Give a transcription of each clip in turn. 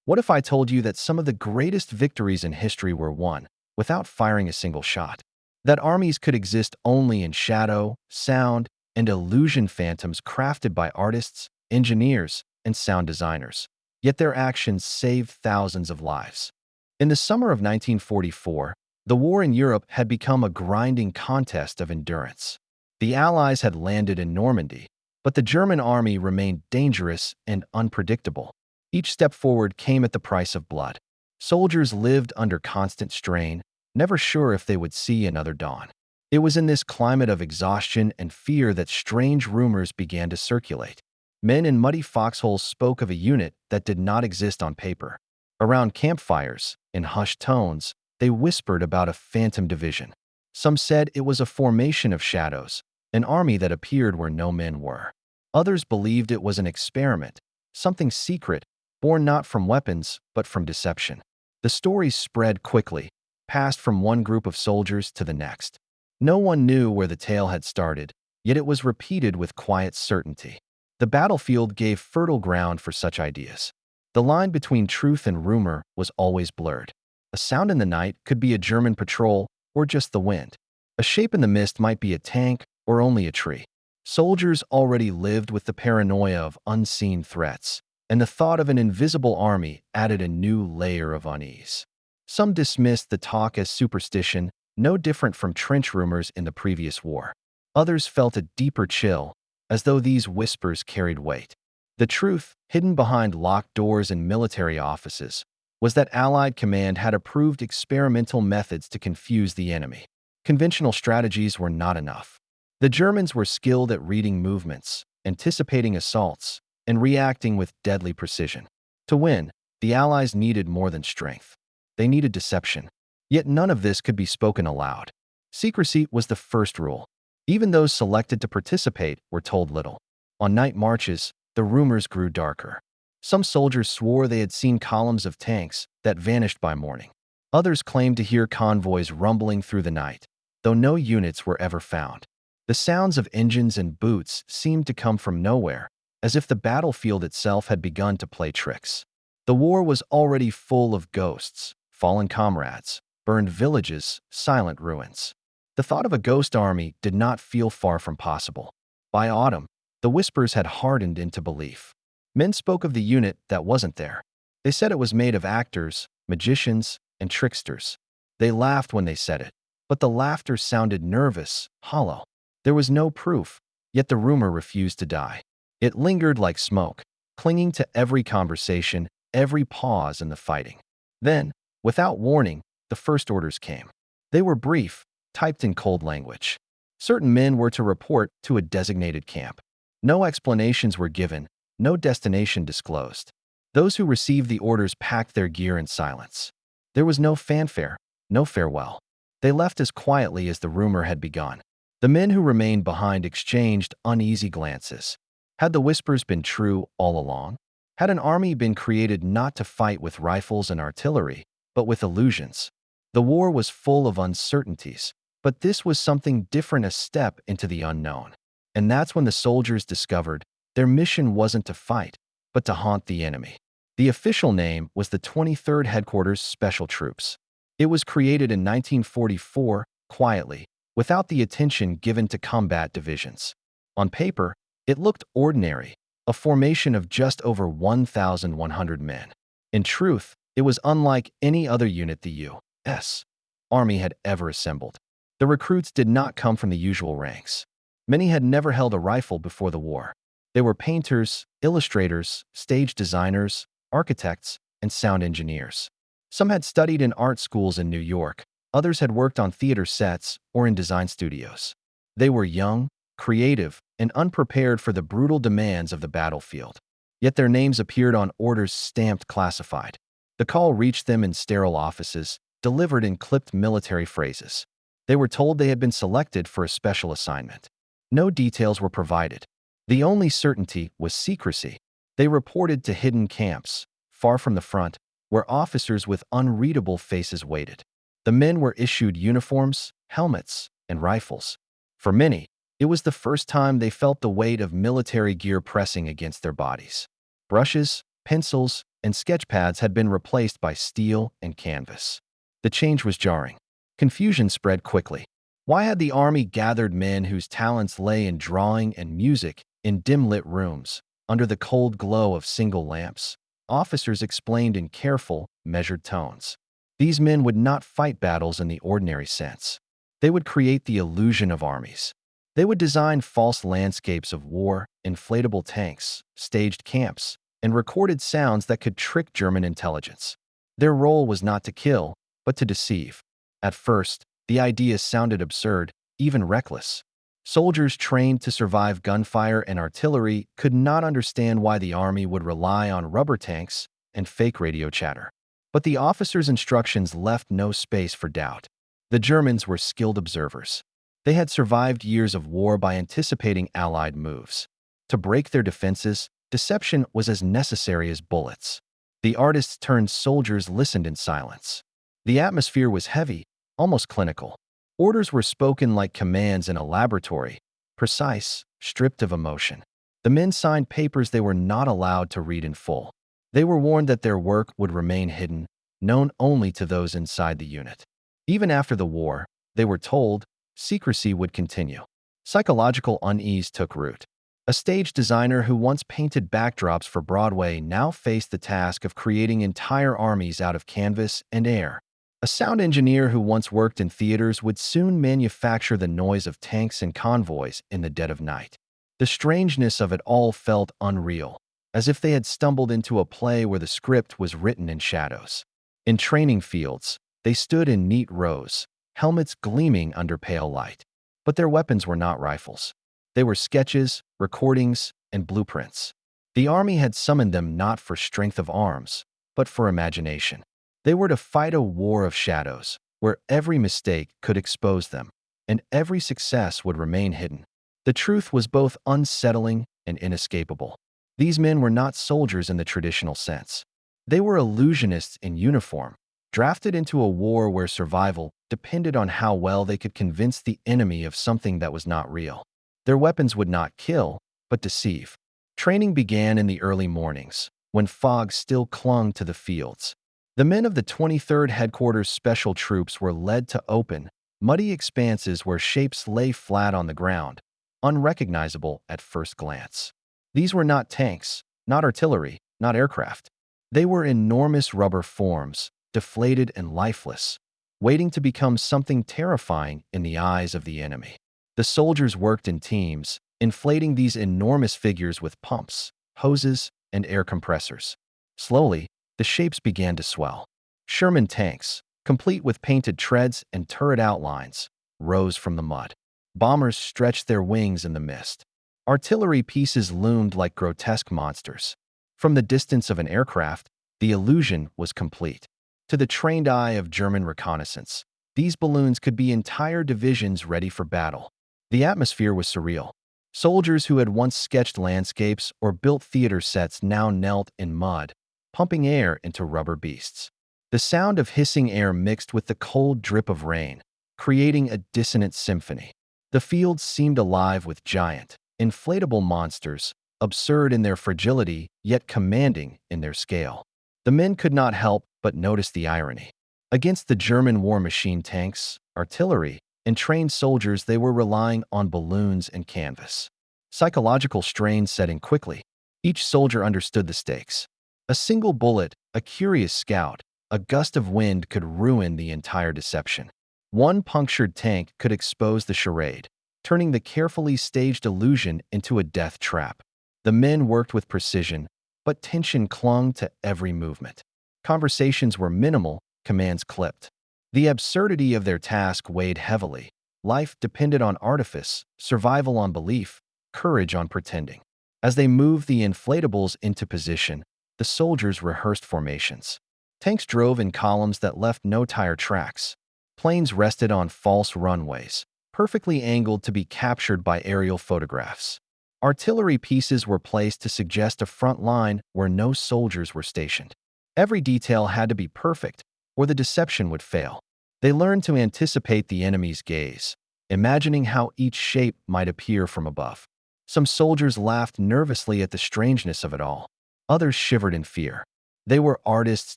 What if I told you that some of the greatest victories in history were won without firing a single shot? That armies could exist only in shadow, sound, and illusion phantoms crafted by artists, engineers, and sound designers. Yet their actions saved thousands of lives. In the summer of 1944, the war in Europe had become a grinding contest of endurance. The Allies had landed in Normandy, but the German army remained dangerous and unpredictable. Each step forward came at the price of blood. Soldiers lived under constant strain, never sure if they would see another dawn. It was in this climate of exhaustion and fear that strange rumors began to circulate. Men in muddy foxholes spoke of a unit that did not exist on paper. Around campfires, in hushed tones, they whispered about a phantom division. Some said it was a formation of shadows, an army that appeared where no men were. Others believed it was an experiment, something secret, born not from weapons, but from deception. The stories spread quickly, passed from one group of soldiers to the next. No one knew where the tale had started, yet it was repeated with quiet certainty. The battlefield gave fertile ground for such ideas. The line between truth and rumor was always blurred. A sound in the night could be a German patrol or just the wind. A shape in the mist might be a tank or only a tree. Soldiers already lived with the paranoia of unseen threats, and the thought of an invisible army added a new layer of unease. Some dismissed the talk as superstition, no different from trench rumors in the previous war. Others felt a deeper chill, as though these whispers carried weight. The truth, hidden behind locked doors in military offices, was that Allied command had approved experimental methods to confuse the enemy. Conventional strategies were not enough. The Germans were skilled at reading movements, anticipating assaults, and reacting with deadly precision. To win, the Allies needed more than strength. They needed deception. Yet none of this could be spoken aloud. Secrecy was the first rule. Even those selected to participate were told little. On night marches, the rumors grew darker. Some soldiers swore they had seen columns of tanks that vanished by morning. Others claimed to hear convoys rumbling through the night, though no units were ever found. The sounds of engines and boots seemed to come from nowhere, as if the battlefield itself had begun to play tricks. The war was already full of ghosts, fallen comrades, burned villages, silent ruins. The thought of a ghost army did not feel far from possible. By autumn, the whispers had hardened into belief. Men spoke of the unit that wasn't there. They said it was made of actors, magicians, and tricksters. They laughed when they said it, but the laughter sounded nervous, hollow. There was no proof, yet the rumor refused to die. It lingered like smoke, clinging to every conversation, every pause in the fighting. Then, without warning, the first orders came. They were brief, typed in cold language. Certain men were to report to a designated camp. No explanations were given, no destination disclosed. Those who received the orders packed their gear in silence. There was no fanfare, no farewell. They left as quietly as the rumor had begun. The men who remained behind exchanged uneasy glances. Had the whispers been true all along? Had an army been created not to fight with rifles and artillery, but with illusions? The war was full of uncertainties, but this was something different, a step into the unknown. And that's when the soldiers discovered their mission wasn't to fight, but to haunt the enemy. The official name was the 23rd Headquarters Special Troops. It was created in 1944, quietly, without the attention given to combat divisions. On paper, it looked ordinary, a formation of just over 1,100 men. In truth, it was unlike any other unit the U.S. Army had ever assembled. The recruits did not come from the usual ranks. Many had never held a rifle before the war. They were painters, illustrators, stage designers, architects, and sound engineers. Some had studied in art schools in New York. Others had worked on theater sets or in design studios. They were young, creative, and unprepared for the brutal demands of the battlefield. Yet their names appeared on orders stamped classified. The call reached them in sterile offices, delivered in clipped military phrases. They were told they had been selected for a special assignment. No details were provided. The only certainty was secrecy. They reported to hidden camps, far from the front, where officers with unreadable faces waited. The men were issued uniforms, helmets, and rifles. For many, it was the first time they felt the weight of military gear pressing against their bodies. Brushes, pencils, and sketch pads had been replaced by steel and canvas. The change was jarring. Confusion spread quickly. Why had the army gathered men whose talents lay in drawing and music in dim-lit rooms, under the cold glow of single lamps? Officers explained in careful, measured tones. These men would not fight battles in the ordinary sense. They would create the illusion of armies. They would design false landscapes of war, inflatable tanks, staged camps, and recorded sounds that could trick German intelligence. Their role was not to kill, but to deceive. At first, the idea sounded absurd, even reckless. Soldiers trained to survive gunfire and artillery could not understand why the army would rely on rubber tanks and fake radio chatter. But the officers' instructions left no space for doubt. The Germans were skilled observers. They had survived years of war by anticipating Allied moves. To break their defenses, deception was as necessary as bullets. The artists-turned-soldiers listened in silence. The atmosphere was heavy, almost clinical. Orders were spoken like commands in a laboratory, precise, stripped of emotion. The men signed papers they were not allowed to read in full. They were warned that their work would remain hidden, known only to those inside the unit. Even after the war, they were told, secrecy would continue. Psychological unease took root. A stage designer who once painted backdrops for Broadway now faced the task of creating entire armies out of canvas and air. A sound engineer who once worked in theaters would soon manufacture the noise of tanks and convoys in the dead of night. The strangeness of it all felt unreal, as if they had stumbled into a play where the script was written in shadows. In training fields, they stood in neat rows, helmets gleaming under pale light. But their weapons were not rifles. They were sketches, recordings, and blueprints. The army had summoned them not for strength of arms, but for imagination. They were to fight a war of shadows, where every mistake could expose them, and every success would remain hidden. The truth was both unsettling and inescapable. These men were not soldiers in the traditional sense. They were illusionists in uniform, drafted into a war where survival depended on how well they could convince the enemy of something that was not real. Their weapons would not kill, but deceive. Training began in the early mornings, when fog still clung to the fields. The men of the 23rd Headquarters Special Troops were led to open, muddy expanses where shapes lay flat on the ground, unrecognizable at first glance. These were not tanks, not artillery, not aircraft. They were enormous rubber forms, deflated and lifeless, waiting to become something terrifying in the eyes of the enemy. The soldiers worked in teams, inflating these enormous figures with pumps, hoses, and air compressors. Slowly, the shapes began to swell. Sherman tanks, complete with painted treads and turret outlines, rose from the mud. Bombers stretched their wings in the mist. Artillery pieces loomed like grotesque monsters. From the distance of an aircraft, the illusion was complete. To the trained eye of German reconnaissance, these balloons could be entire divisions ready for battle. The atmosphere was surreal. Soldiers who had once sketched landscapes or built theater sets now knelt in mud, pumping air into rubber beasts. The sound of hissing air mixed with the cold drip of rain, creating a dissonant symphony. The fields seemed alive with giant, inflatable monsters, absurd in their fragility, yet commanding in their scale. The men could not help but notice the irony. Against the German war machine tanks, artillery, and trained soldiers, they were relying on balloons and canvas. Psychological strain set in quickly. Each soldier understood the stakes. A single bullet, a curious scout, a gust of wind could ruin the entire deception. One punctured tank could expose the charade, turning the carefully staged illusion into a death trap. The men worked with precision, but tension clung to every movement. Conversations were minimal, commands clipped. The absurdity of their task weighed heavily. Life depended on artifice, survival on belief, courage on pretending. As they moved the inflatables into position, the soldiers rehearsed formations. Tanks drove in columns that left no tire tracks. Planes rested on false runways, perfectly angled to be captured by aerial photographs. Artillery pieces were placed to suggest a front line where no soldiers were stationed. Every detail had to be perfect, or the deception would fail. They learned to anticipate the enemy's gaze, imagining how each shape might appear from above. Some soldiers laughed nervously at the strangeness of it all. Others shivered in fear. They were artists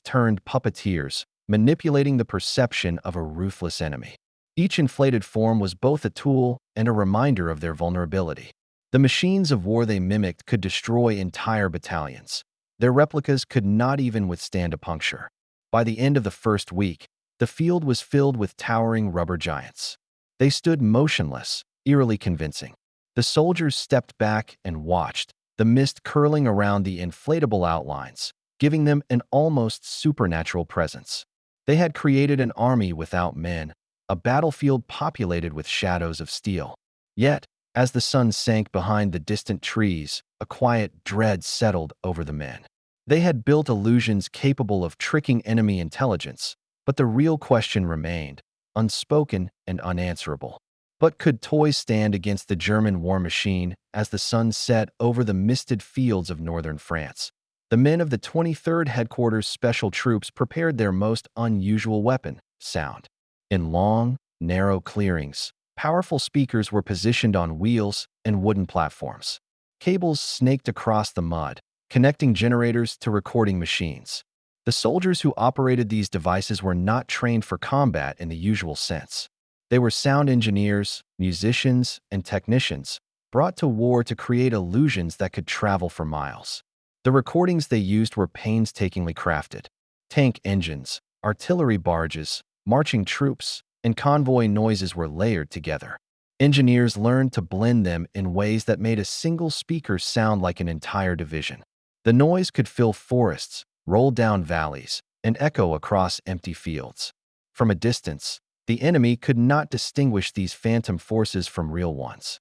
turned puppeteers, manipulating the perception of a ruthless enemy. Each inflated form was both a tool and a reminder of their vulnerability. The machines of war they mimicked could destroy entire battalions. Their replicas could not even withstand a puncture. By the end of the first week, the field was filled with towering rubber giants. They stood motionless, eerily convincing. The soldiers stepped back and watched, the mist curling around the inflatable outlines, giving them an almost supernatural presence. They had created an army without men, a battlefield populated with shadows of steel. Yet, as the sun sank behind the distant trees, a quiet dread settled over the men. They had built illusions capable of tricking enemy intelligence, but the real question remained, unspoken and unanswerable. But could toys stand against the German war machine as the sun set over the misted fields of northern France? The men of the 23rd Headquarters Special Troops prepared their most unusual weapon, sound. In long, narrow clearings, powerful speakers were positioned on wheels and wooden platforms. Cables snaked across the mud, connecting generators to recording machines. The soldiers who operated these devices were not trained for combat in the usual sense. They were sound engineers, musicians, and technicians, brought to war to create illusions that could travel for miles. The recordings they used were painstakingly crafted. Tank engines, artillery barges, marching troops, and convoy noises were layered together. Engineers learned to blend them in ways that made a single speaker sound like an entire division. The noise could fill forests, roll down valleys, and echo across empty fields. From a distance, the enemy could not distinguish these phantom forces from real ones.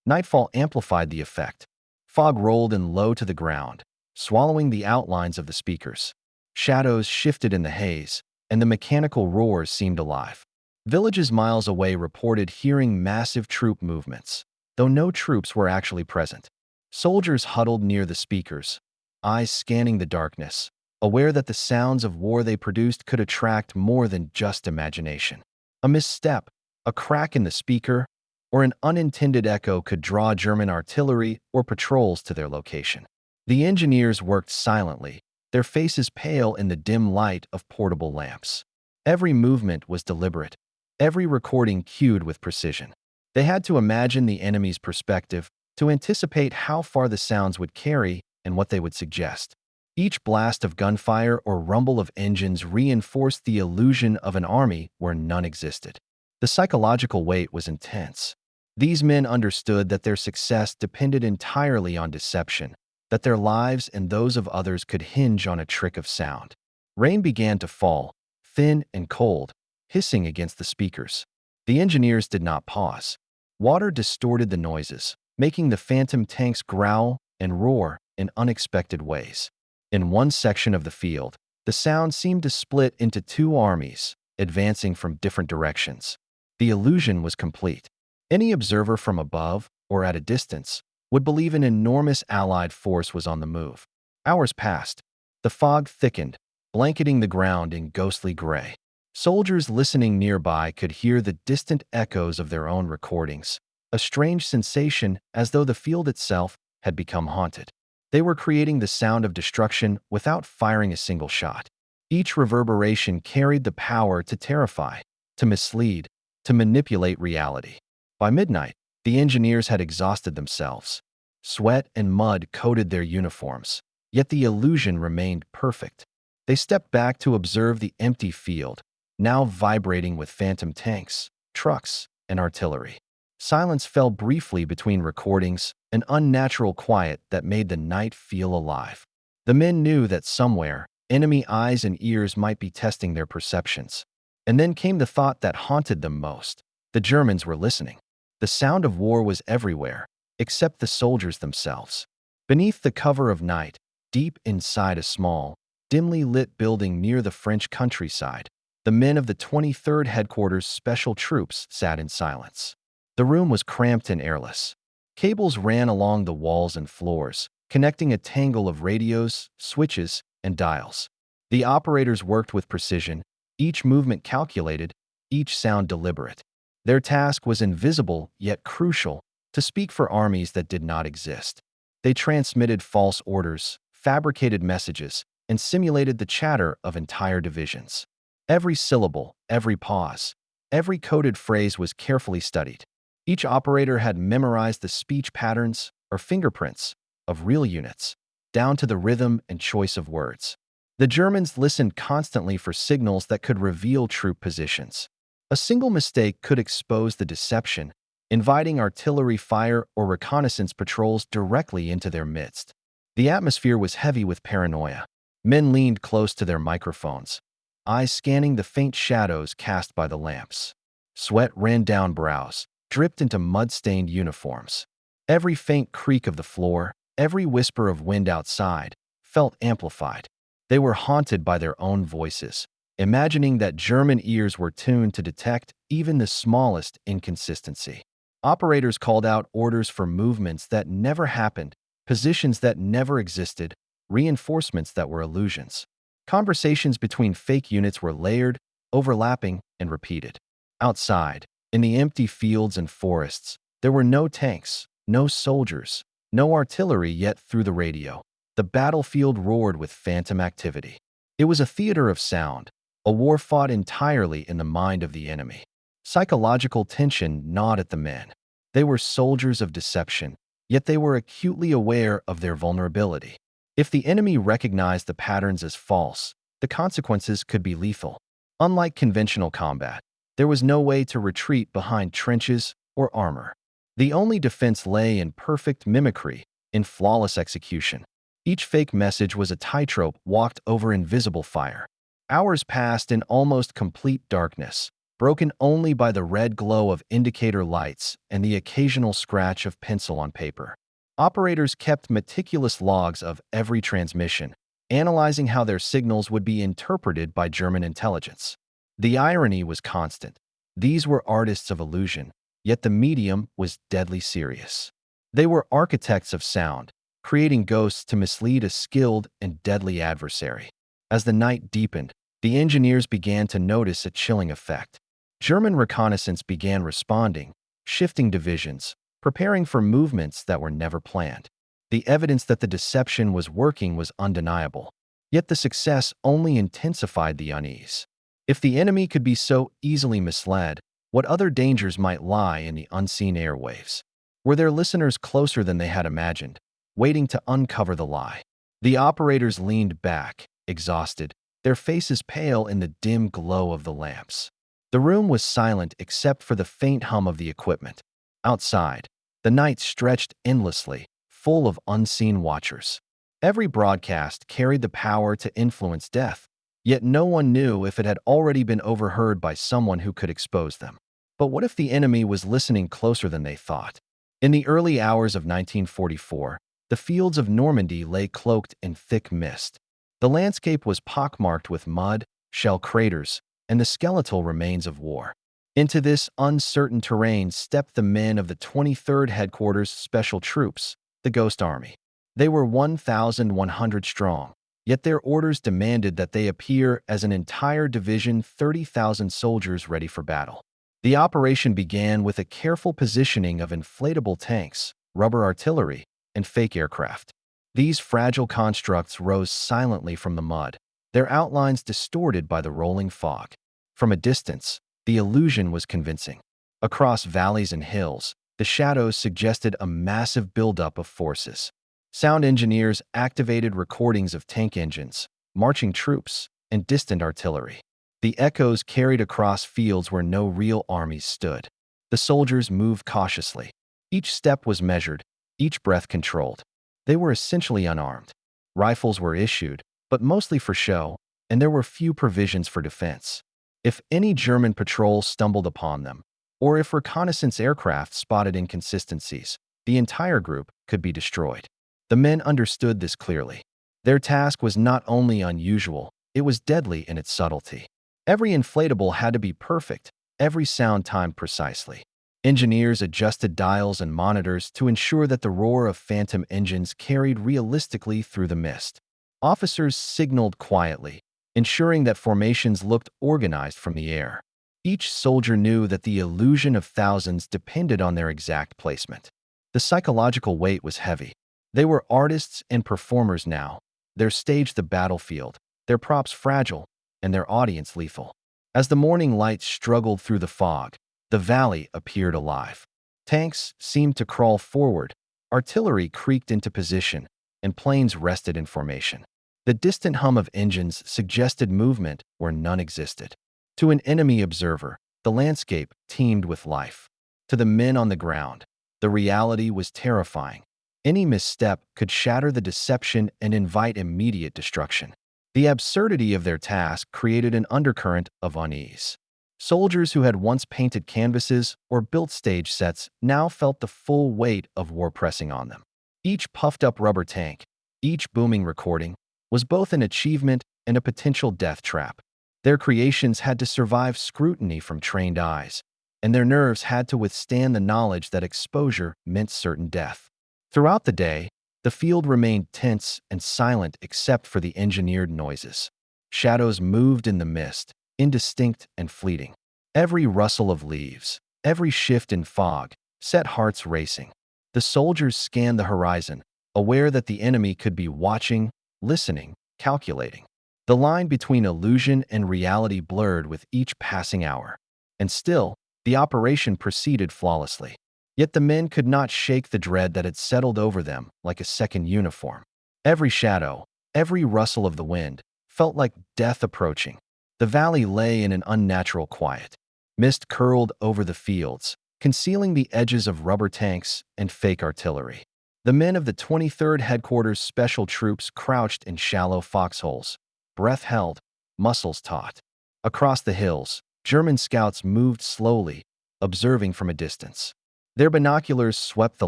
Nightfall amplified the effect. Fog rolled in low to the ground, swallowing the outlines of the speakers. Shadows shifted in the haze, and the mechanical roars seemed alive. Villages miles away reported hearing massive troop movements, though no troops were actually present. Soldiers huddled near the speakers, eyes scanning the darkness, aware that the sounds of war they produced could attract more than just imagination. A misstep, a crack in the speaker, or an unintended echo could draw German artillery or patrols to their location. The engineers worked silently, their faces pale in the dim light of portable lamps. Every movement was deliberate, every recording cued with precision. They had to imagine the enemy's perspective, to anticipate how far the sounds would carry and what they would suggest. Each blast of gunfire or rumble of engines reinforced the illusion of an army where none existed. The psychological weight was intense. These men understood that their success depended entirely on deception, that their lives and those of others could hinge on a trick of sound. Rain began to fall, thin and cold, hissing against the speakers. The engineers did not pause. Water distorted the noises, making the phantom tanks growl and roar in unexpected ways. In one section of the field, the sound seemed to split into two armies, advancing from different directions. The illusion was complete. Any observer from above or at a distance would believe an enormous Allied force was on the move. Hours passed. The fog thickened, blanketing the ground in ghostly gray. Soldiers listening nearby could hear the distant echoes of their own recordings, a strange sensation as though the field itself had become haunted. They were creating the sound of destruction without firing a single shot. Each reverberation carried the power to terrify, to mislead, to manipulate reality. By midnight, the engineers had exhausted themselves. Sweat and mud coated their uniforms, yet the illusion remained perfect. They stepped back to observe the empty field, now vibrating with phantom tanks, trucks, and artillery. Silence fell briefly between recordings, an unnatural quiet that made the night feel alive. The men knew that somewhere, enemy eyes and ears might be testing their perceptions. And then came the thought that haunted them most. The Germans were listening. The sound of war was everywhere, except the soldiers themselves. Beneath the cover of night, deep inside a small, dimly lit building near the French countryside, the men of the 23rd Headquarters Special Troops sat in silence. The room was cramped and airless. Cables ran along the walls and floors, connecting a tangle of radios, switches, and dials. The operators worked with precision, each movement calculated, each sound deliberate. Their task was invisible yet crucial, to speak for armies that did not exist. They transmitted false orders, fabricated messages, and simulated the chatter of entire divisions. Every syllable, every pause, every coded phrase was carefully studied. Each operator had memorized the speech patterns or fingerprints of real units, down to the rhythm and choice of words. The Germans listened constantly for signals that could reveal troop positions. A single mistake could expose the deception, inviting artillery fire or reconnaissance patrols directly into their midst. The atmosphere was heavy with paranoia. Men leaned close to their microphones, eyes scanning the faint shadows cast by the lamps. Sweat ran down brows, dripped into mud-stained uniforms. Every faint creak of the floor, every whisper of wind outside, felt amplified. They were haunted by their own voices, imagining that German ears were tuned to detect even the smallest inconsistency. Operators called out orders for movements that never happened, positions that never existed, reinforcements that were illusions. Conversations between fake units were layered, overlapping, and repeated. Outside, in the empty fields and forests, there were no tanks, no soldiers, no artillery, yet through the radio, the battlefield roared with phantom activity. It was a theater of sound, a war fought entirely in the mind of the enemy. Psychological tension gnawed at the men. They were soldiers of deception, yet they were acutely aware of their vulnerability. If the enemy recognized the patterns as false, the consequences could be lethal. Unlike conventional combat, there was no way to retreat behind trenches or armor. The only defense lay in perfect mimicry, in flawless execution. Each fake message was a tightrope walked over invisible fire. Hours passed in almost complete darkness, broken only by the red glow of indicator lights and the occasional scratch of pencil on paper. Operators kept meticulous logs of every transmission, analyzing how their signals would be interpreted by German intelligence. The irony was constant. These were artists of illusion, yet the medium was deadly serious. They were architects of sound, creating ghosts to mislead a skilled and deadly adversary. As the night deepened, the engineers began to notice a chilling effect. German reconnaissance began responding, shifting divisions, preparing for movements that were never planned. The evidence that the deception was working was undeniable, yet the success only intensified the unease. If the enemy could be so easily misled, what other dangers might lie in the unseen airwaves? Were their listeners closer than they had imagined, waiting to uncover the lie? The operators leaned back, exhausted, their faces pale in the dim glow of the lamps. The room was silent except for the faint hum of the equipment. Outside, the night stretched endlessly, full of unseen watchers. Every broadcast carried the power to influence death, yet no one knew if it had already been overheard by someone who could expose them. But what if the enemy was listening closer than they thought? In the early hours of 1944, the fields of Normandy lay cloaked in thick mist. The landscape was pockmarked with mud, shell craters, and the skeletal remains of war. Into this uncertain terrain stepped the men of the 23rd Headquarters Special Troops, the Ghost Army. They were 1,100 strong, yet their orders demanded that they appear as an entire division, 30,000 soldiers ready for battle. The operation began with a careful positioning of inflatable tanks, rubber artillery, and fake aircraft. These fragile constructs rose silently from the mud, their outlines distorted by the rolling fog. From a distance, the illusion was convincing. Across valleys and hills, the shadows suggested a massive buildup of forces. Sound engineers activated recordings of tank engines, marching troops, and distant artillery. The echoes carried across fields where no real armies stood. The soldiers moved cautiously. Each step was measured, each breath controlled. They were essentially unarmed. Rifles were issued, but mostly for show, and there were few provisions for defense. If any German patrol stumbled upon them, or if reconnaissance aircraft spotted inconsistencies, the entire group could be destroyed. The men understood this clearly. Their task was not only unusual, it was deadly in its subtlety. Every inflatable had to be perfect, every sound timed precisely. Engineers adjusted dials and monitors to ensure that the roar of phantom engines carried realistically through the mist. Officers signaled quietly, ensuring that formations looked organized from the air. Each soldier knew that the illusion of thousands depended on their exact placement. The psychological weight was heavy. They were artists and performers now, their stage the battlefield, their props fragile, and their audience lethal. As the morning light struggled through the fog, the valley appeared alive. Tanks seemed to crawl forward, artillery creaked into position, and planes rested in formation. The distant hum of engines suggested movement where none existed. To an enemy observer, the landscape teemed with life. To the men on the ground, the reality was terrifying. Any misstep could shatter the deception and invite immediate destruction. The absurdity of their task created an undercurrent of unease. Soldiers who had once painted canvases or built stage sets now felt the full weight of war pressing on them. Each puffed-up rubber tank, each booming recording, was both an achievement and a potential death trap. Their creations had to survive scrutiny from trained eyes, and their nerves had to withstand the knowledge that exposure meant certain death. Throughout the day, the field remained tense and silent except for the engineered noises. Shadows moved in the mist, indistinct and fleeting. Every rustle of leaves, every shift in fog, set hearts racing. The soldiers scanned the horizon, aware that the enemy could be watching, listening, calculating. The line between illusion and reality blurred with each passing hour. And still, the operation proceeded flawlessly. Yet the men could not shake the dread that had settled over them like a second uniform. Every shadow, every rustle of the wind, felt like death approaching. The valley lay in an unnatural quiet. Mist curled over the fields, concealing the edges of rubber tanks and fake artillery. The men of the 23rd Headquarters Special Troops crouched in shallow foxholes, breath held, muscles taut. Across the hills, German scouts moved slowly, observing from a distance. Their binoculars swept the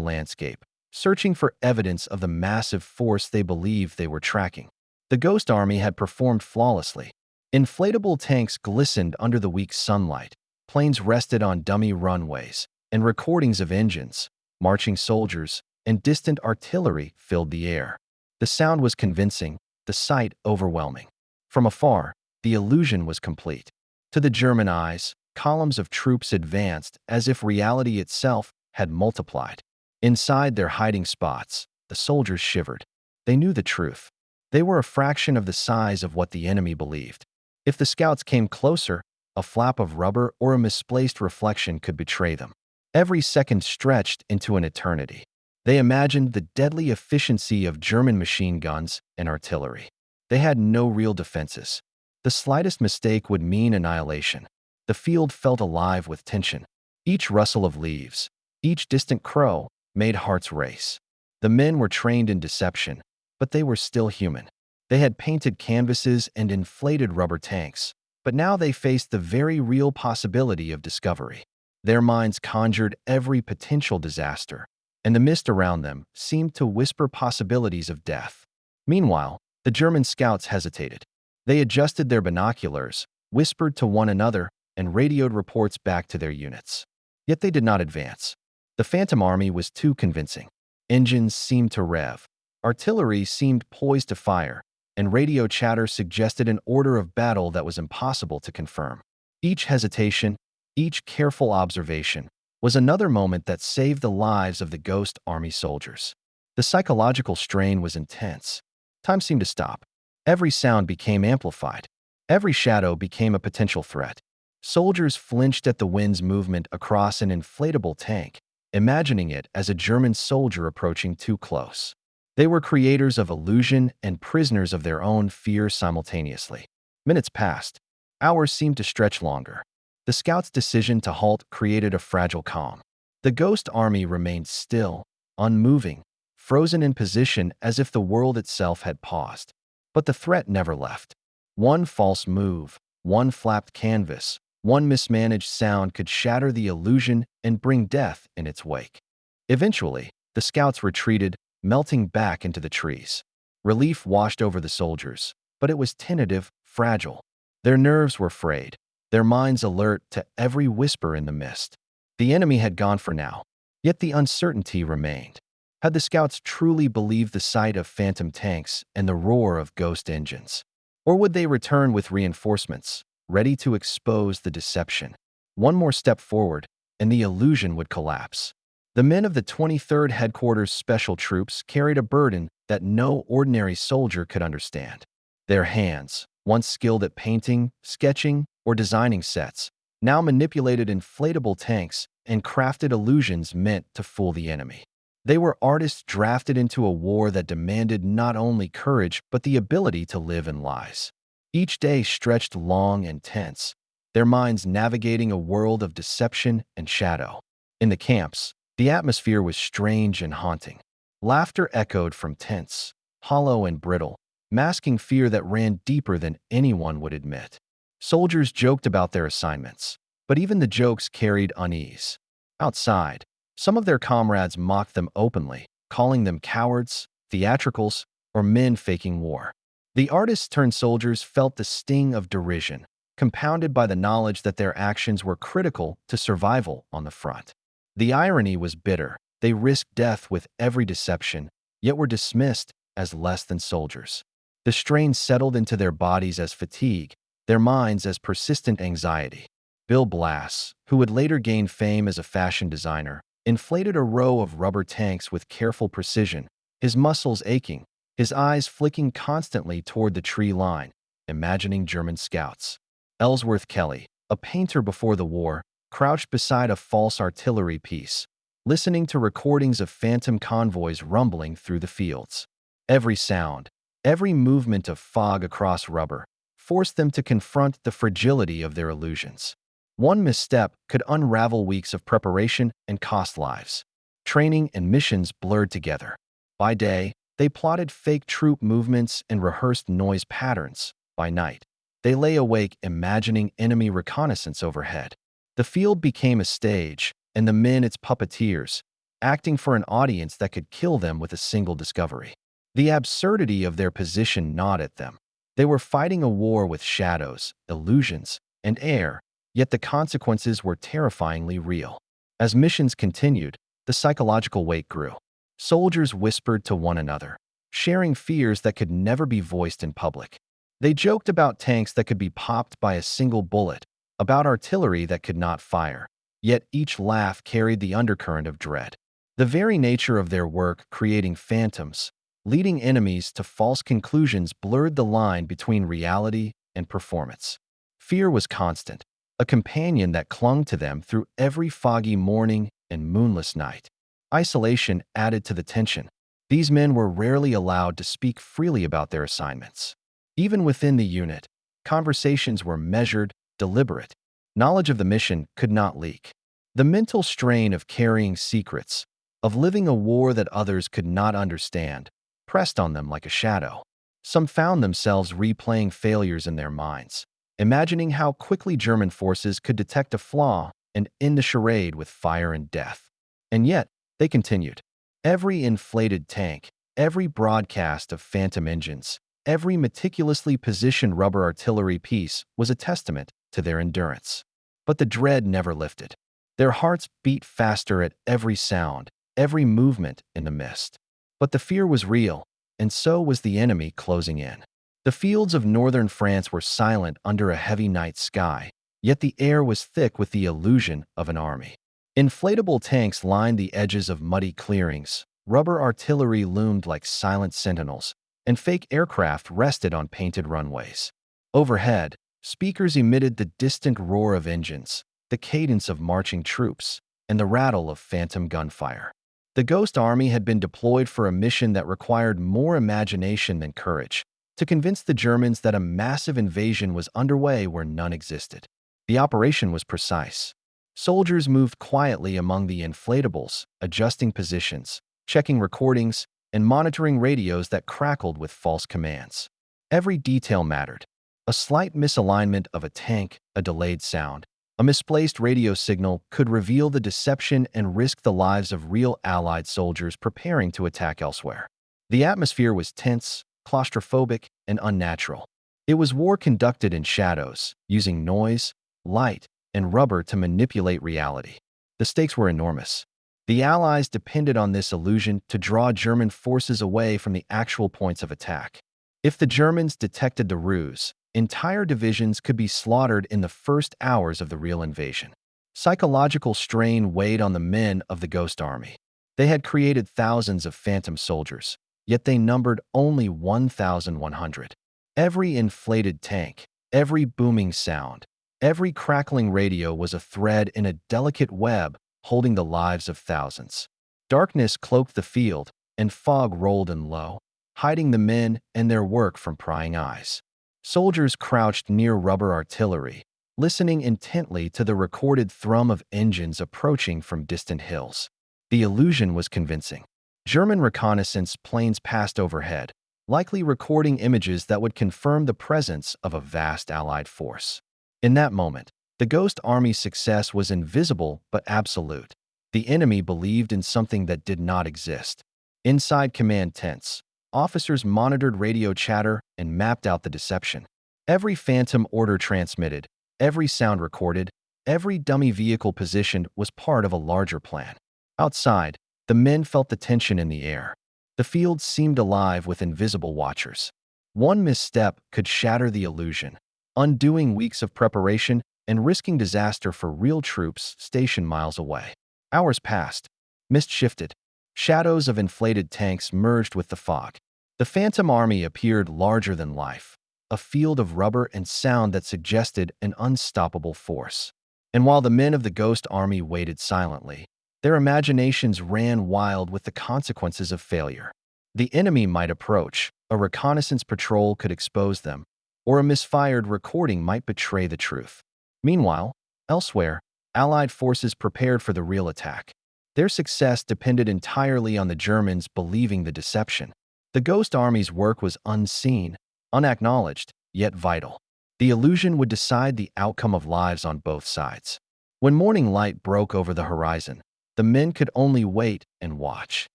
landscape, searching for evidence of the massive force they believed they were tracking. The Ghost Army had performed flawlessly. Inflatable tanks glistened under the weak sunlight, planes rested on dummy runways, and recordings of engines, marching soldiers, and distant artillery filled the air. The sound was convincing, the sight overwhelming. From afar, the illusion was complete. To the German eyes, columns of troops advanced as if reality itself had multiplied. Inside their hiding spots, the soldiers shivered. They knew the truth. They were a fraction of the size of what the enemy believed. If the scouts came closer, a flap of rubber or a misplaced reflection could betray them. Every second stretched into an eternity. They imagined the deadly efficiency of German machine guns and artillery. They had no real defenses. The slightest mistake would mean annihilation. The field felt alive with tension. Each rustle of leaves, each distant crow, made hearts race. The men were trained in deception, but they were still human. They had painted canvases and inflated rubber tanks, but now they faced the very real possibility of discovery. Their minds conjured every potential disaster, and the mist around them seemed to whisper possibilities of death. Meanwhile, the German scouts hesitated. They adjusted their binoculars, whispered to one another, and radioed reports back to their units. Yet they did not advance. The Phantom Army was too convincing. Engines seemed to rev, artillery seemed poised to fire, and radio chatter suggested an order of battle that was impossible to confirm. Each hesitation, each careful observation, was another moment that saved the lives of the Ghost Army soldiers. The psychological strain was intense. Time seemed to stop. Every sound became amplified. Every shadow became a potential threat. Soldiers flinched at the wind's movement across an inflatable tank, imagining it as a German soldier approaching too close. They were creators of illusion and prisoners of their own fear simultaneously. Minutes passed. Hours seemed to stretch longer. The scouts' decision to halt created a fragile calm. The Ghost Army remained still, unmoving, frozen in position as if the world itself had paused. But the threat never left. One false move, one flapped canvas, one mismanaged sound could shatter the illusion and bring death in its wake. Eventually, the scouts retreated, melting back into the trees. Relief washed over the soldiers, but it was tentative, fragile. Their nerves were frayed, their minds alert to every whisper in the mist. The enemy had gone for now, yet the uncertainty remained. Had the scouts truly believed the sight of phantom tanks and the roar of ghost engines? Or would they return with reinforcements, ready to expose the deception? One more step forward, and the illusion would collapse. The men of the 23rd Headquarters Special Troops carried a burden that no ordinary soldier could understand. Their hands, once skilled at painting, sketching, or designing sets, now manipulated inflatable tanks and crafted illusions meant to fool the enemy. They were artists drafted into a war that demanded not only courage but the ability to live in lies. Each day stretched long and tense, their minds navigating a world of deception and shadow. In the camps, the atmosphere was strange and haunting. Laughter echoed from tents, hollow and brittle, masking fear that ran deeper than anyone would admit. Soldiers joked about their assignments, but even the jokes carried unease. Outside, some of their comrades mocked them openly, calling them cowards, theatricals, or men faking war. The artists-turned-soldiers felt the sting of derision, compounded by the knowledge that their actions were critical to survival on the front. The irony was bitter. They risked death with every deception, yet were dismissed as less than soldiers. The strain settled into their bodies as fatigue, their minds as persistent anxiety. Bill Blass, who would later gain fame as a fashion designer, inflated a row of rubber tanks with careful precision, his muscles aching, his eyes flicking constantly toward the tree line, imagining German scouts. Ellsworth Kelly, a painter before the war, crouched beside a false artillery piece, listening to recordings of phantom convoys rumbling through the fields. Every sound, every movement of fog across rubber, forced them to confront the fragility of their illusions. One misstep could unravel weeks of preparation and cost lives. Training and missions blurred together. By day, they plotted fake troop movements and rehearsed noise patterns. By night, they lay awake imagining enemy reconnaissance overhead. The field became a stage, and the men its puppeteers, acting for an audience that could kill them with a single discovery. The absurdity of their position gnawed at them. They were fighting a war with shadows, illusions, and air, yet the consequences were terrifyingly real. As missions continued, the psychological weight grew. Soldiers whispered to one another, sharing fears that could never be voiced in public. They joked about tanks that could be popped by a single bullet, about artillery that could not fire. Yet each laugh carried the undercurrent of dread. The very nature of their work, creating phantoms, leading enemies to false conclusions, blurred the line between reality and performance. Fear was constant, a companion that clung to them through every foggy morning and moonless night. Isolation added to the tension. These men were rarely allowed to speak freely about their assignments. Even within the unit, conversations were measured, deliberate. Knowledge of the mission could not leak. The mental strain of carrying secrets, of living a war that others could not understand, pressed on them like a shadow. Some found themselves replaying failures in their minds, imagining how quickly German forces could detect a flaw and end the charade with fire and death. And yet, they continued. Every inflated tank, every broadcast of phantom engines, every meticulously positioned rubber artillery piece was a testament to their endurance. But the dread never lifted. Their hearts beat faster at every sound, every movement in the mist. But the fear was real, and so was the enemy closing in. The fields of northern France were silent under a heavy night sky, yet the air was thick with the illusion of an army. Inflatable tanks lined the edges of muddy clearings, rubber artillery loomed like silent sentinels, and fake aircraft rested on painted runways. Overhead, speakers emitted the distant roar of engines, the cadence of marching troops, and the rattle of phantom gunfire. The Ghost Army had been deployed for a mission that required more imagination than courage, to convince the Germans that a massive invasion was underway where none existed. The operation was precise. Soldiers moved quietly among the inflatables, adjusting positions, checking recordings, and monitoring radios that crackled with false commands. Every detail mattered. A slight misalignment of a tank, a delayed sound, a misplaced radio signal could reveal the deception and risk the lives of real Allied soldiers preparing to attack elsewhere. The atmosphere was tense, claustrophobic, and unnatural. It was war conducted in shadows, using noise, light, and rubber to manipulate reality. The stakes were enormous. The Allies depended on this illusion to draw German forces away from the actual points of attack. If the Germans detected the ruse, entire divisions could be slaughtered in the first hours of the real invasion. Psychological strain weighed on the men of the Ghost Army. They had created thousands of phantom soldiers, yet they numbered only 1,100. Every inflated tank, every booming sound, every crackling radio was a thread in a delicate web holding the lives of thousands. Darkness cloaked the field, and fog rolled in low, hiding the men and their work from prying eyes. Soldiers crouched near rubber artillery, listening intently to the recorded thrum of engines approaching from distant hills. The illusion was convincing. German reconnaissance planes passed overhead, likely recording images that would confirm the presence of a vast Allied force. In that moment, the Ghost Army's success was invisible but absolute. The enemy believed in something that did not exist. Inside command tents, officers monitored radio chatter and mapped out the deception. Every phantom order transmitted, every sound recorded, every dummy vehicle positioned was part of a larger plan. Outside, the men felt the tension in the air. The field seemed alive with invisible watchers. One misstep could shatter the illusion, undoing weeks of preparation and risking disaster for real troops stationed miles away. Hours passed. Mist shifted. Shadows of inflated tanks merged with the fog. The Phantom Army appeared larger than life, a field of rubber and sound that suggested an unstoppable force. And while the men of the Ghost Army waited silently, their imaginations ran wild with the consequences of failure. The enemy might approach, a reconnaissance patrol could expose them, or a misfired recording might betray the truth. Meanwhile, elsewhere, Allied forces prepared for the real attack. Their success depended entirely on the Germans believing the deception. The Ghost Army's work was unseen, unacknowledged, yet vital. The illusion would decide the outcome of lives on both sides. When morning light broke over the horizon, the men could only wait and watch.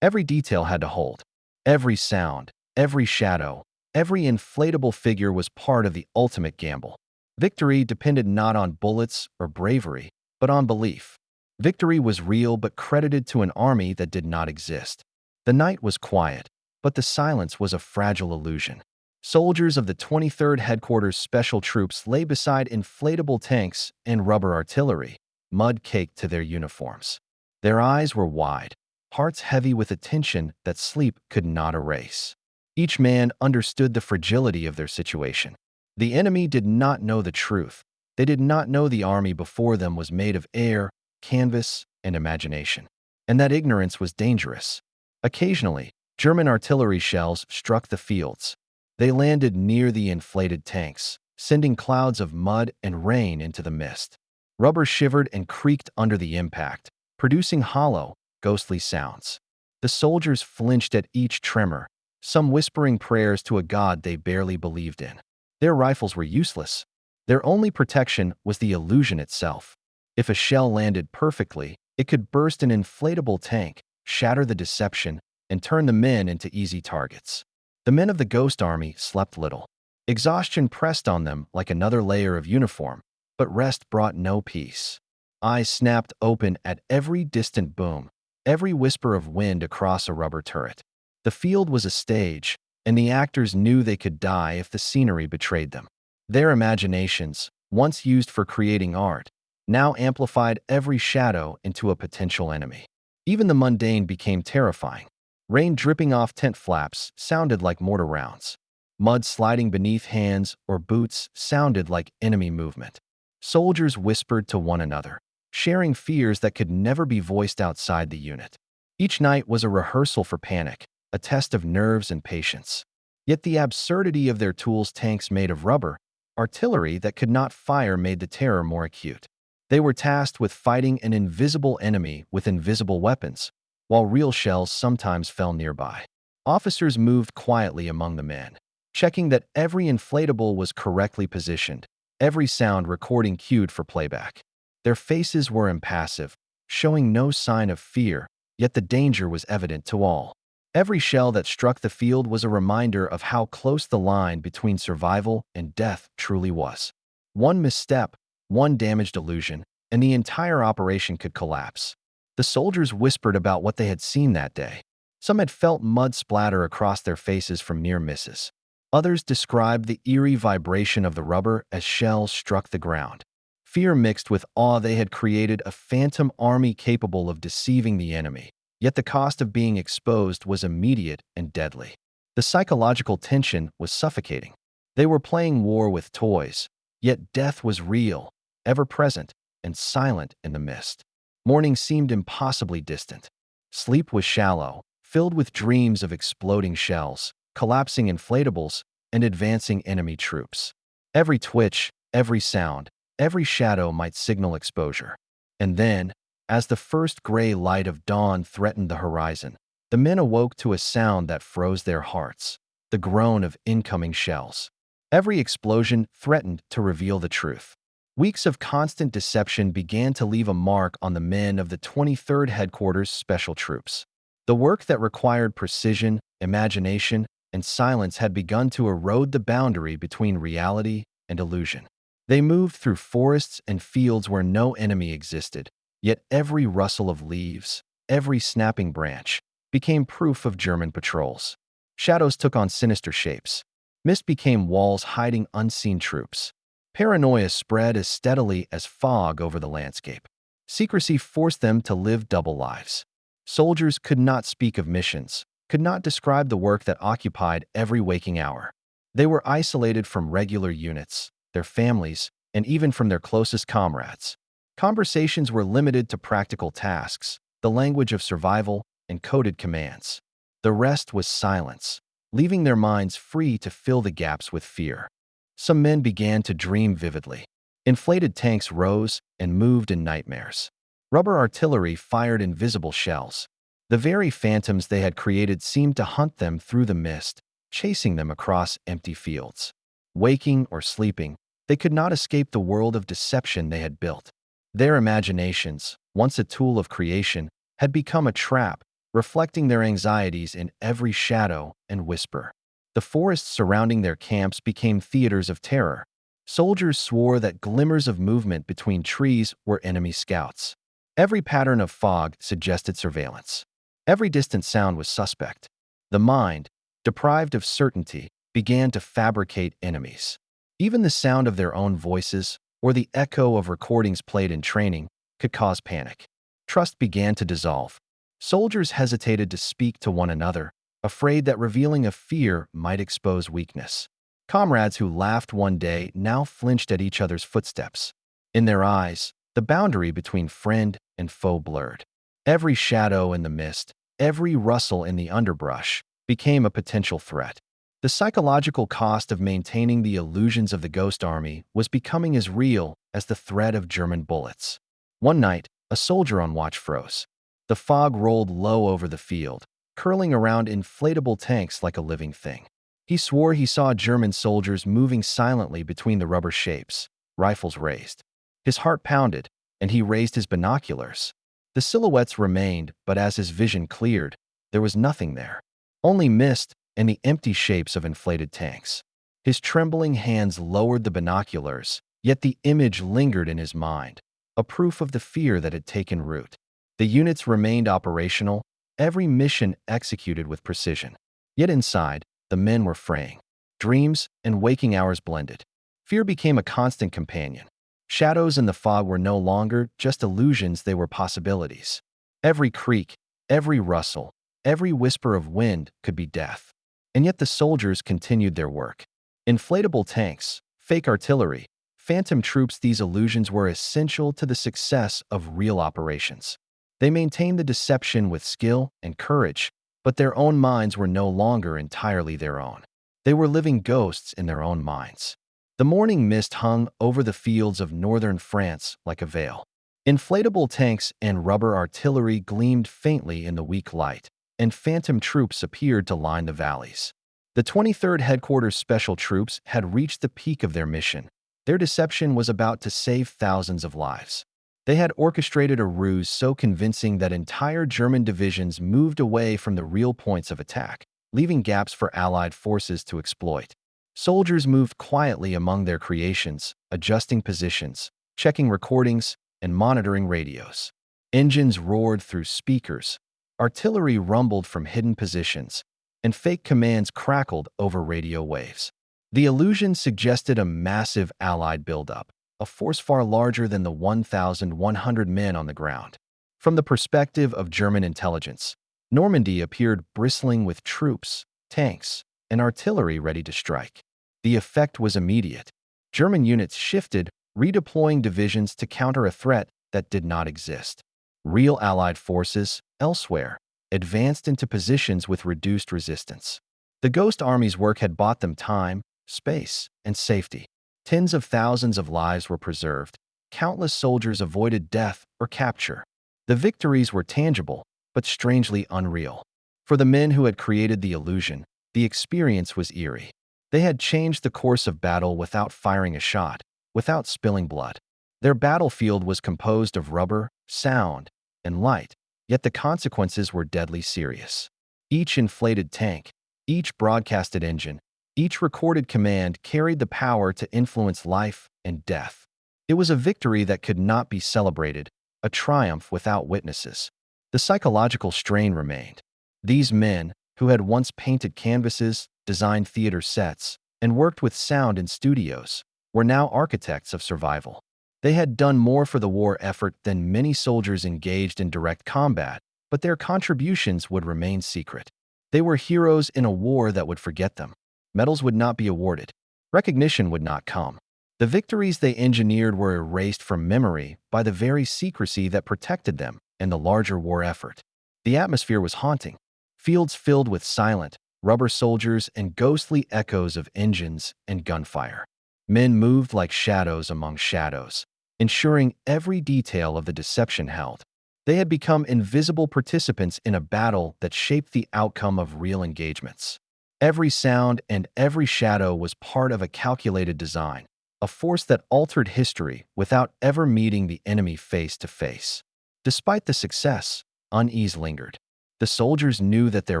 Every detail had to hold. Every sound, every shadow, every inflatable figure was part of the ultimate gamble. Victory depended not on bullets or bravery, but on belief. Victory was real but credited to an army that did not exist. The night was quiet, but the silence was a fragile illusion. Soldiers of the 23rd Headquarters Special Troops lay beside inflatable tanks and rubber artillery, mud caked to their uniforms. Their eyes were wide, hearts heavy with a tension that sleep could not erase. Each man understood the fragility of their situation. The enemy did not know the truth. They did not know the army before them was made of air, canvas, and imagination. And that ignorance was dangerous. Occasionally, German artillery shells struck the fields. They landed near the inflated tanks, sending clouds of mud and rain into the mist. Rubber shivered and creaked under the impact, producing hollow, ghostly sounds. The soldiers flinched at each tremor, some whispering prayers to a god they barely believed in. Their rifles were useless. Their only protection was the illusion itself. If a shell landed perfectly, it could burst an inflatable tank, shatter the deception, and turn the men into easy targets. The men of the Ghost Army slept little. Exhaustion pressed on them like another layer of uniform, but rest brought no peace. Eyes snapped open at every distant boom, every whisper of wind across a rubber turret. The field was a stage, and the actors knew they could die if the scenery betrayed them. Their imaginations, once used for creating art, now amplified every shadow into a potential enemy. Even the mundane became terrifying. Rain dripping off tent flaps sounded like mortar rounds. Mud sliding beneath hands or boots sounded like enemy movement. Soldiers whispered to one another, sharing fears that could never be voiced outside the unit. Each night was a rehearsal for panic, a test of nerves and patience. Yet the absurdity of their tools, tanks made of rubber, artillery that could not fire, made the terror more acute. They were tasked with fighting an invisible enemy with invisible weapons, while real shells sometimes fell nearby. Officers moved quietly among the men, checking that every inflatable was correctly positioned, every sound recording cued for playback. Their faces were impassive, showing no sign of fear, yet the danger was evident to all. Every shell that struck the field was a reminder of how close the line between survival and death truly was. One misstep, one damaged illusion, and the entire operation could collapse. The soldiers whispered about what they had seen that day. Some had felt mud splatter across their faces from near misses. Others described the eerie vibration of the rubber as shells struck the ground. Fear mixed with awe, they had created a phantom army capable of deceiving the enemy, yet the cost of being exposed was immediate and deadly. The psychological tension was suffocating. They were playing war with toys, yet death was real, ever-present, and silent in the mist. Morning seemed impossibly distant. Sleep was shallow, filled with dreams of exploding shells, collapsing inflatables, and advancing enemy troops. Every twitch, every sound, every shadow might signal exposure. And then, as the first gray light of dawn threatened the horizon, the men awoke to a sound that froze their hearts, the groan of incoming shells. Every explosion threatened to reveal the truth. Weeks of constant deception began to leave a mark on the men of the 23rd Headquarters Special Troops. The work that required precision, imagination, and silence had begun to erode the boundary between reality and illusion. They moved through forests and fields where no enemy existed, yet every rustle of leaves, every snapping branch, became proof of German patrols. Shadows took on sinister shapes. Mist became walls hiding unseen troops. Paranoia spread as steadily as fog over the landscape. Secrecy forced them to live double lives. Soldiers could not speak of missions, could not describe the work that occupied every waking hour. They were isolated from regular units, their families, and even from their closest comrades. Conversations were limited to practical tasks, the language of survival, and coded commands. The rest was silence, leaving their minds free to fill the gaps with fear. Some men began to dream vividly. Inflated tanks rose and moved in nightmares. Rubber artillery fired invisible shells. The very phantoms they had created seemed to hunt them through the mist, chasing them across empty fields. Waking or sleeping, they could not escape the world of deception they had built. Their imaginations, once a tool of creation, had become a trap, reflecting their anxieties in every shadow and whisper. The forests surrounding their camps became theaters of terror. Soldiers swore that glimmers of movement between trees were enemy scouts. Every pattern of fog suggested surveillance. Every distant sound was suspect. The mind, deprived of certainty, began to fabricate enemies. Even the sound of their own voices, or the echo of recordings played in training, could cause panic. Trust began to dissolve. Soldiers hesitated to speak to one another, afraid that revealing a fear might expose weakness. Comrades who laughed one day now flinched at each other's footsteps. In their eyes, the boundary between friend and foe blurred. Every shadow in the mist, every rustle in the underbrush, became a potential threat. The psychological cost of maintaining the illusions of the Ghost Army was becoming as real as the threat of German bullets. One night, a soldier on watch froze. The fog rolled low over the field, curling around inflatable tanks like a living thing. He swore he saw German soldiers moving silently between the rubber shapes, rifles raised. His heart pounded, and he raised his binoculars. The silhouettes remained, but as his vision cleared, there was nothing there. Only mist and the empty shapes of inflated tanks. His trembling hands lowered the binoculars, yet the image lingered in his mind, a proof of the fear that had taken root. The units remained operational, every mission executed with precision. Yet inside, the men were fraying. Dreams and waking hours blended. Fear became a constant companion. Shadows in the fog were no longer just illusions, they were possibilities. Every creak, every rustle, every whisper of wind could be death. And yet the soldiers continued their work. Inflatable tanks, fake artillery, phantom troops, these illusions were essential to the success of real operations. They maintained the deception with skill and courage, but their own minds were no longer entirely their own. They were living ghosts in their own minds. The morning mist hung over the fields of northern France like a veil. Inflatable tanks and rubber artillery gleamed faintly in the weak light, and phantom troops appeared to line the valleys. The 23rd Headquarters Special Troops had reached the peak of their mission. Their deception was about to save thousands of lives. They had orchestrated a ruse so convincing that entire German divisions moved away from the real points of attack, leaving gaps for Allied forces to exploit. Soldiers moved quietly among their creations, adjusting positions, checking recordings, and monitoring radios. Engines roared through speakers, artillery rumbled from hidden positions, and fake commands crackled over radio waves. The illusion suggested a massive Allied buildup, a force far larger than the 1,100 men on the ground. From the perspective of German intelligence, Normandy appeared bristling with troops, tanks, and artillery ready to strike. The effect was immediate. German units shifted, redeploying divisions to counter a threat that did not exist. Real Allied forces, elsewhere, advanced into positions with reduced resistance. The Ghost Army's work had bought them time, space, and safety. Tens of thousands of lives were preserved. Countless soldiers avoided death or capture. The victories were tangible, but strangely unreal. For the men who had created the illusion, the experience was eerie. They had changed the course of battle without firing a shot, without spilling blood. Their battlefield was composed of rubber, sound, and light, yet the consequences were deadly serious. Each inflated tank, each broadcasted engine, each recorded command carried the power to influence life and death. It was a victory that could not be celebrated, a triumph without witnesses. The psychological strain remained. These men, who had once painted canvases, designed theater sets, and worked with sound in studios, were now architects of survival. They had done more for the war effort than many soldiers engaged in direct combat, but their contributions would remain secret. They were heroes in a war that would forget them. Medals would not be awarded. Recognition would not come. The victories they engineered were erased from memory by the very secrecy that protected them in the larger war effort. The atmosphere was haunting. Fields filled with silent, rubber soldiers and ghostly echoes of engines and gunfire. Men moved like shadows among shadows, ensuring every detail of the deception held. They had become invisible participants in a battle that shaped the outcome of real engagements. Every sound and every shadow was part of a calculated design, a force that altered history without ever meeting the enemy face to face. Despite the success, unease lingered. The soldiers knew that their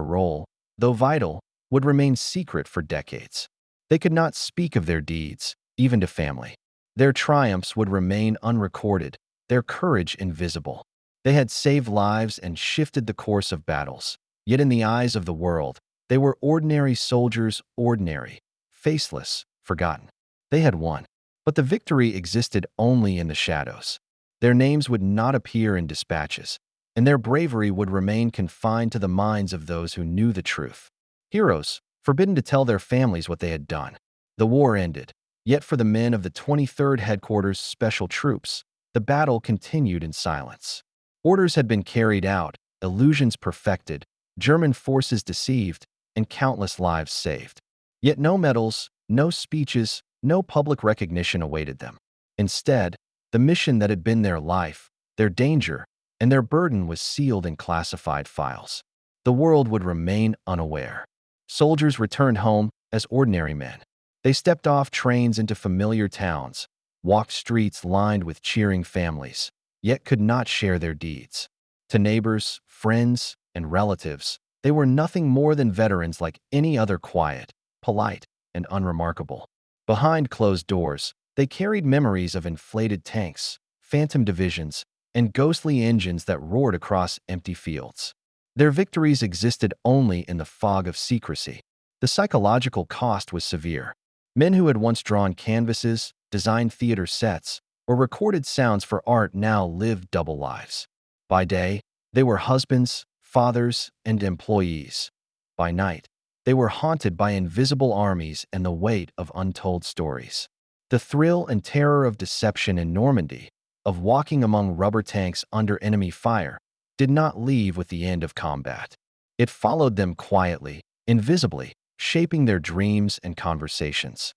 role, though vital, would remain secret for decades. They could not speak of their deeds, even to family. Their triumphs would remain unrecorded, their courage invisible. They had saved lives and shifted the course of battles. Yet in the eyes of the world, they were ordinary soldiers, ordinary, faceless, forgotten. They had won. But the victory existed only in the shadows. Their names would not appear in dispatches, and their bravery would remain confined to the minds of those who knew the truth. Heroes, forbidden to tell their families what they had done. The war ended. Yet for the men of the 23rd Headquarters Special Troops, the battle continued in silence. Orders had been carried out, illusions perfected, German forces deceived, and countless lives saved. Yet no medals, no speeches, no public recognition awaited them. Instead, the mission that had been their life, their danger, and their burden was sealed in classified files. The world would remain unaware. Soldiers returned home as ordinary men. They stepped off trains into familiar towns, walked streets lined with cheering families, yet could not share their deeds. To neighbors, friends, and relatives, they were nothing more than veterans like any other, quiet, polite, and unremarkable. Behind closed doors, they carried memories of inflated tanks, phantom divisions, and ghostly engines that roared across empty fields. Their victories existed only in the fog of secrecy. The psychological cost was severe. Men who had once drawn canvases, designed theater sets, or recorded sounds for art now lived double lives. By day, they were husbands, fathers, and employees. By night, they were haunted by invisible armies and the weight of untold stories. The thrill and terror of deception in Normandy, of walking among rubber tanks under enemy fire, did not leave with the end of combat. It followed them quietly, invisibly, shaping their dreams and conversations.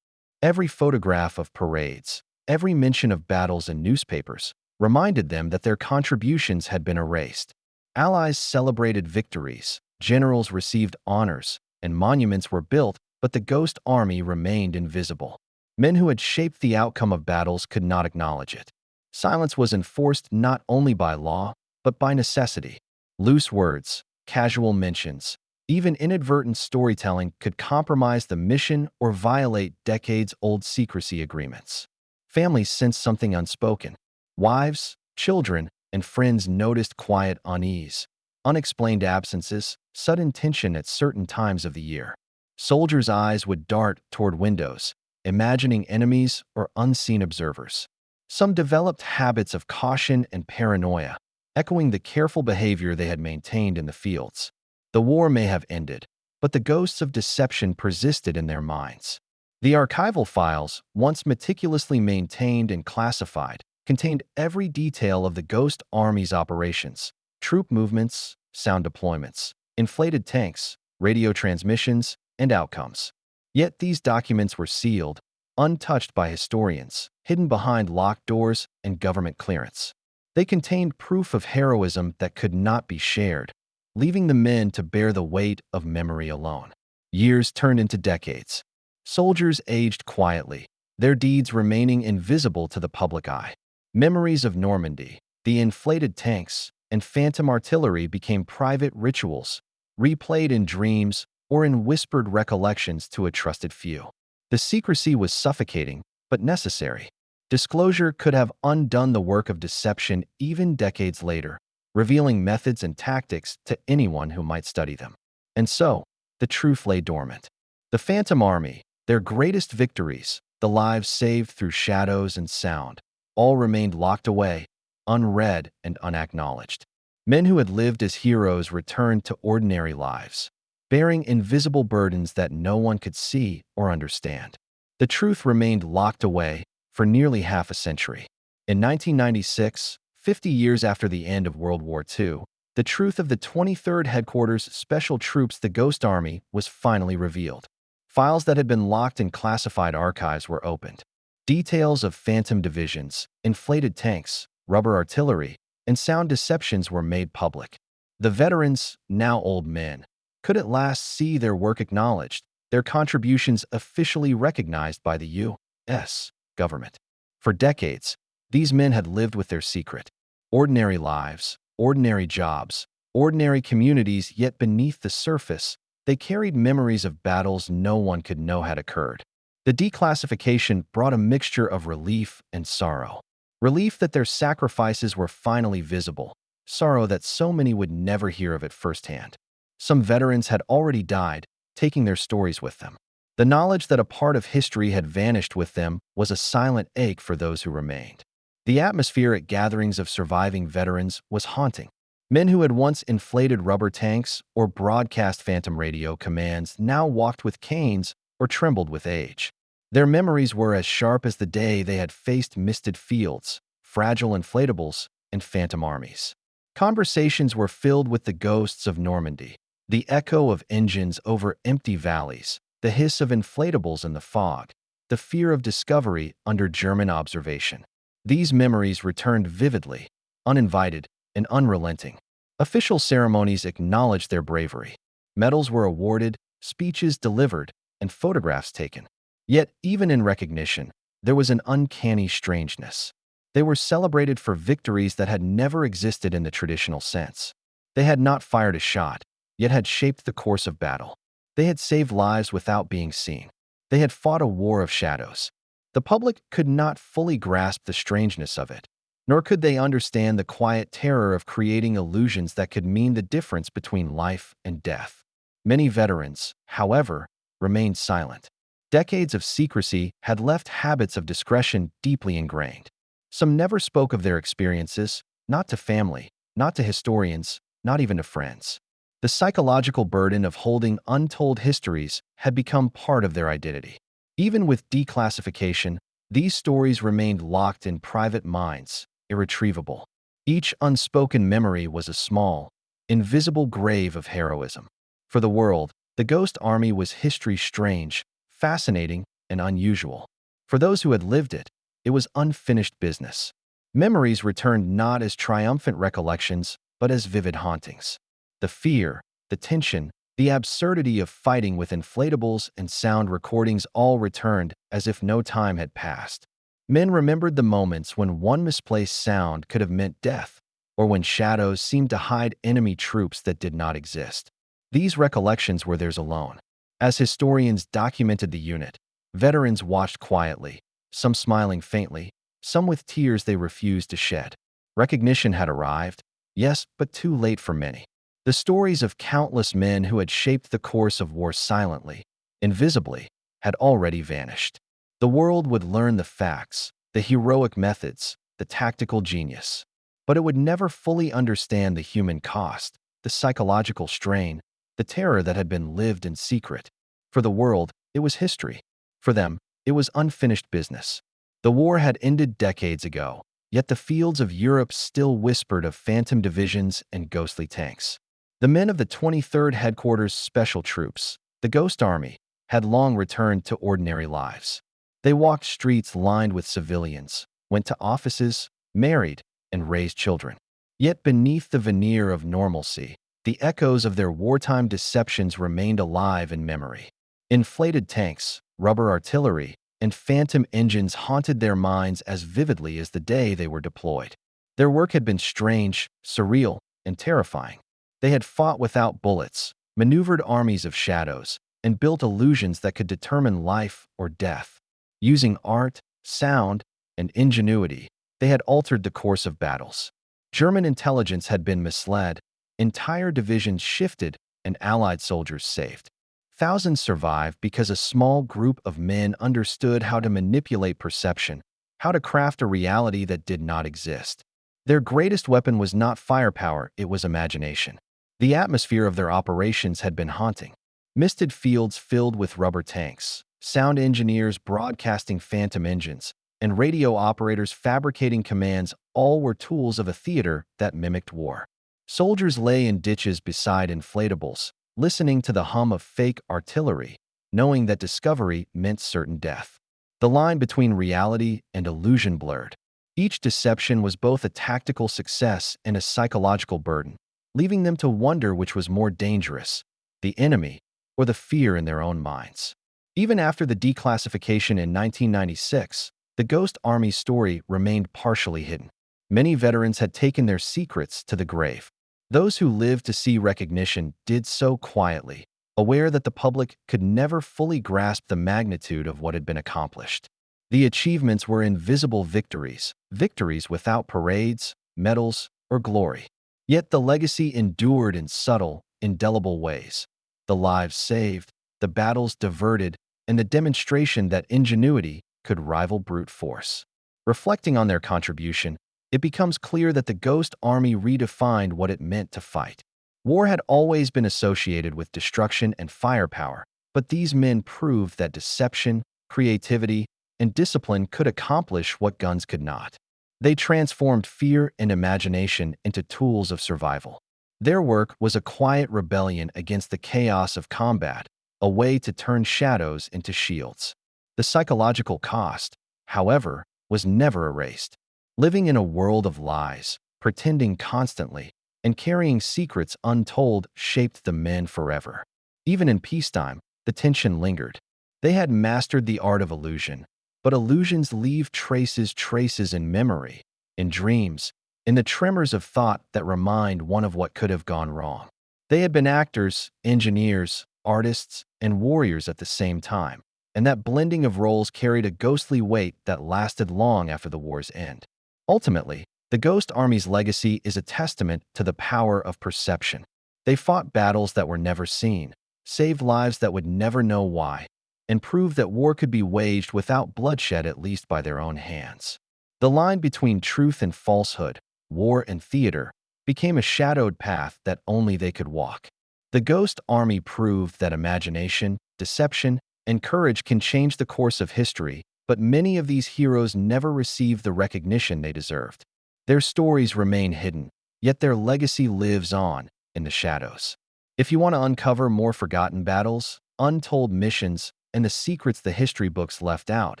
Every photograph of parades, every mention of battles in newspapers, reminded them that their contributions had been erased. Allies celebrated victories, generals received honors, and monuments were built, but the Ghost Army remained invisible. Men who had shaped the outcome of battles could not acknowledge it. Silence was enforced not only by law, but by necessity. Loose words, casual mentions, even inadvertent storytelling could compromise the mission or violate decades-old secrecy agreements. Families sensed something unspoken. Wives, children, and friends noticed quiet unease, unexplained absences, sudden tension at certain times of the year. Soldiers' eyes would dart toward windows, imagining enemies or unseen observers. Some developed habits of caution and paranoia, echoing the careful behavior they had maintained in the fields. The war may have ended, but the ghosts of deception persisted in their minds. The archival files, once meticulously maintained and classified, contained every detail of the Ghost Army's operations: troop movements, sound deployments, inflated tanks, radio transmissions, and outcomes. Yet these documents were sealed, untouched by historians, hidden behind locked doors and government clearance. They contained proof of heroism that could not be shared, leaving the men to bear the weight of memory alone. Years turned into decades. Soldiers aged quietly, their deeds remaining invisible to the public eye. Memories of Normandy, the inflated tanks, and phantom artillery became private rituals, replayed in dreams or in whispered recollections to a trusted few. The secrecy was suffocating, but necessary. Disclosure could have undone the work of deception even decades later, revealing methods and tactics to anyone who might study them. And so, the truth lay dormant. The Phantom Army, their greatest victories, the lives saved through shadows and sound, all remained locked away, unread and unacknowledged. Men who had lived as heroes returned to ordinary lives, bearing invisible burdens that no one could see or understand. The truth remained locked away for nearly half a century. In 1996, 50 years after the end of World War II, the truth of the 23rd Headquarters Special Troops, the Ghost Army, was finally revealed. Files that had been locked in classified archives were opened. Details of phantom divisions, inflated tanks, rubber artillery, and sound deceptions were made public. The veterans, now old men, could at last see their work acknowledged, their contributions officially recognized by the U.S. government. For decades, these men had lived with their secret. Ordinary lives, ordinary jobs, ordinary communities, yet beneath the surface, they carried memories of battles no one could know had occurred. The declassification brought a mixture of relief and sorrow. Relief that their sacrifices were finally visible, sorrow that so many would never hear of it firsthand. Some veterans had already died, taking their stories with them. The knowledge that a part of history had vanished with them was a silent ache for those who remained. The atmosphere at gatherings of surviving veterans was haunting. Men who had once inflated rubber tanks or broadcast phantom radio commands now walked with canes or trembled with age. Their memories were as sharp as the day they had faced misted fields, fragile inflatables, and phantom armies. Conversations were filled with the ghosts of Normandy, the echo of engines over empty valleys, the hiss of inflatables in the fog, the fear of discovery under German observation. These memories returned vividly, uninvited, and unrelenting. Official ceremonies acknowledged their bravery. Medals were awarded, speeches delivered, and photographs taken. Yet, even in recognition, there was an uncanny strangeness. They were celebrated for victories that had never existed in the traditional sense. They had not fired a shot, yet had shaped the course of battle. They had saved lives without being seen. They had fought a war of shadows. The public could not fully grasp the strangeness of it, nor could they understand the quiet terror of creating illusions that could mean the difference between life and death. Many veterans, however, remained silent. Decades of secrecy had left habits of discretion deeply ingrained. Some never spoke of their experiences, not to family, not to historians, not even to friends. The psychological burden of holding untold histories had become part of their identity. Even with declassification, these stories remained locked in private minds, irretrievable. Each unspoken memory was a small, invisible grave of heroism. For the world, the Ghost Army was history strange, fascinating, and unusual. For those who had lived it, it was unfinished business. Memories returned not as triumphant recollections, but as vivid hauntings. The fear, the tension, the absurdity of fighting with inflatables and sound recordings all returned as if no time had passed. Men remembered the moments when one misplaced sound could have meant death, or when shadows seemed to hide enemy troops that did not exist. These recollections were theirs alone. As historians documented the unit, veterans watched quietly, some smiling faintly, some with tears they refused to shed. Recognition had arrived, yes, but too late for many. The stories of countless men who had shaped the course of war silently, invisibly, had already vanished. The world would learn the facts, the heroic methods, the tactical genius. But it would never fully understand the human cost, the psychological strain, the terror that had been lived in secret. For the world, it was history. For them, it was unfinished business. The war had ended decades ago, yet the fields of Europe still whispered of phantom divisions and ghostly tanks. The men of the 23rd Headquarters Special Troops, the Ghost Army, had long returned to ordinary lives. They walked streets lined with civilians, went to offices, married, and raised children. Yet beneath the veneer of normalcy, the echoes of their wartime deceptions remained alive in memory. Inflated tanks, rubber artillery, and phantom engines haunted their minds as vividly as the day they were deployed. Their work had been strange, surreal, and terrifying. They had fought without bullets, maneuvered armies of shadows, and built illusions that could determine life or death. Using art, sound, and ingenuity, they had altered the course of battles. German intelligence had been misled, entire divisions shifted, and Allied soldiers saved. Thousands survived because a small group of men understood how to manipulate perception, how to craft a reality that did not exist. Their greatest weapon was not firepower, it was imagination. The atmosphere of their operations had been haunting. Misted fields filled with rubber tanks, sound engineers broadcasting phantom engines, and radio operators fabricating commands all were tools of a theater that mimicked war. Soldiers lay in ditches beside inflatables, listening to the hum of fake artillery, knowing that discovery meant certain death. The line between reality and illusion blurred. Each deception was both a tactical success and a psychological burden, leaving them to wonder which was more dangerous, the enemy or the fear in their own minds. Even after the declassification in 1996, the Ghost Army's story remained partially hidden. Many veterans had taken their secrets to the grave. Those who lived to see recognition did so quietly, aware that the public could never fully grasp the magnitude of what had been accomplished. The achievements were invisible victories, victories without parades, medals, or glory. Yet the legacy endured in subtle, indelible ways. The lives saved, the battles diverted, and the demonstration that ingenuity could rival brute force. Reflecting on their contribution, it becomes clear that the Ghost Army redefined what it meant to fight. War had always been associated with destruction and firepower, but these men proved that deception, creativity, and discipline could accomplish what guns could not. They transformed fear and imagination into tools of survival. Their work was a quiet rebellion against the chaos of combat, a way to turn shadows into shields. The psychological cost, however, was never erased. Living in a world of lies, pretending constantly, and carrying secrets untold shaped the men forever. Even in peacetime, the tension lingered. They had mastered the art of illusion, but illusions leave traces in memory, in dreams, in the tremors of thought that remind one of what could have gone wrong. They had been actors, engineers, artists, and warriors at the same time, and that blending of roles carried a ghostly weight that lasted long after the war's end. Ultimately, the Ghost Army's legacy is a testament to the power of perception. They fought battles that were never seen, saved lives that would never know why, and proved that war could be waged without bloodshed, at least by their own hands. The line between truth and falsehood, war and theater, became a shadowed path that only they could walk. The Ghost Army proved that imagination, deception, and courage can change the course of history, but many of these heroes never received the recognition they deserved. Their stories remain hidden, yet their legacy lives on in the shadows. If you want to uncover more forgotten battles, untold missions, and the secrets the history books left out,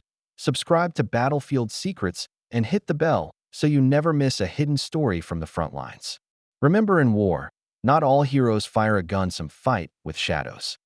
subscribe to Battlefield Secrets and hit the bell so you never miss a hidden story from the front lines. Remember, in war, not all heroes fire a gun, some fight with shadows.